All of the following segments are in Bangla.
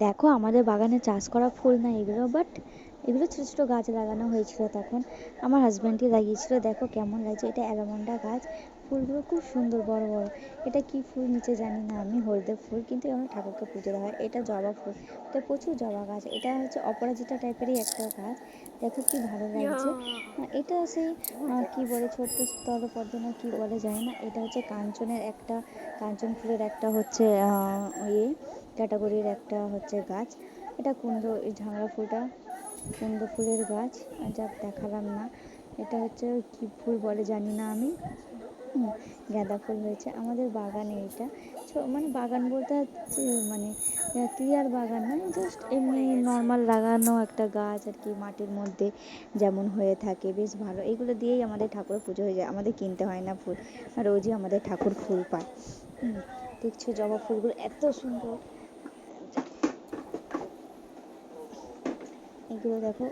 দেখো আমাদের বাগানে চাষ করা ফুল না এগুলো, বাট এগুলো ছোট ছোট গাছ লাগানো হয়েছিল তখন, আমার হাজব্যান্ডই লাগিয়েছিল। দেখো কেমন লাগছে, এটা অ্যালামন্ডা গাছ, ফুলগুলো খুব সুন্দর বড় বড়। এটা কি ফুল নিচে জানি না আমি, হলদে ফুল, কিন্তু আমরা ঠাকুরকে পুজো দেওয়া হয়। এটা জবা ফুল, এটা প্রচুর জবা গাছ, এটা হচ্ছে অপরাজিতা টাইপেরই একটা গাছ। দেখো কি ভালো লাগছে। এটা সেই কি বলে ছোট্ট স্থলপদ্ম না কি বলে যায় না, এটা হচ্ছে কাঞ্চনের একটা, কাঞ্চন ফুলের একটা হচ্ছে ইয়ে ক্যাটাগরির একটা হচ্ছে গাছ। এটা কুন্দ, এই ঝামরা ফুলটা কুন্দ ফুলের গাছ, যাক দেখালাম না। এটা হচ্ছে কি ফুল বলে জানি না আমি। গাঁদা ফুল হয়েছে আমাদের বাগানে। এটা মানে বাগান বলতে হচ্ছে মানে ক্লিয়ার বাগান নয়, জাস্ট এমনি নর্মাল লাগানো একটা গাছ আর কি, মাটির মধ্যে যেমন হয়ে থাকে, বেশ ভালো। এগুলো দিয়েই আমাদের ঠাকুরের পুজো হয়ে যায়, আমাদের কিনতে হয় না ফুল, আর রোজই আমাদের ঠাকুর ফুল পায়। দেখছো জবা ফুলগুলো এত সুন্দর, এগুলো দেখো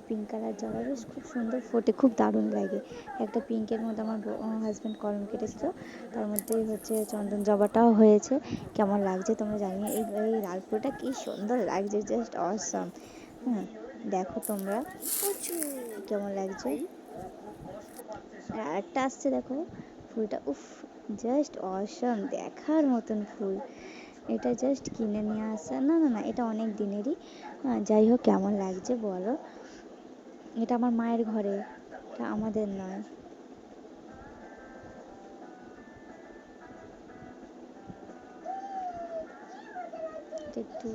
পিঙ্ক কালার জবা, বেশ খুব সুন্দর ফোটে, খুব দারুণ লাগে। একটা পিঙ্কের মধ্যে আমার হাজব্যান্ড কলম কেটেছিল, তার মধ্যে হচ্ছে চন্দন জবাটাও হয়েছে। কেমন লাগছে তোমরা জানিয়ে, এই লাল ফুলটা কি সুন্দর লাগছে, জাস্ট অসাম। দেখো তোমরা কেমন লাগছে। আর একটা আসছে দেখো ফুলটা, উফ, জাস্ট অসাম, দেখার মতন ফুল। এটা জাস্ট কিনে নিয়ে আসা, না না না, এটা অনেক দিনেরই। যাই হোক কেমন লাগছে বলো। এটা আমার মায়ের ঘরে, এটা আমাদের নয়। এটা একটু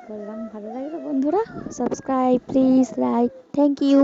করলাম, ভালো লাগলো বন্ধুরা, subscribe please, like, thank you.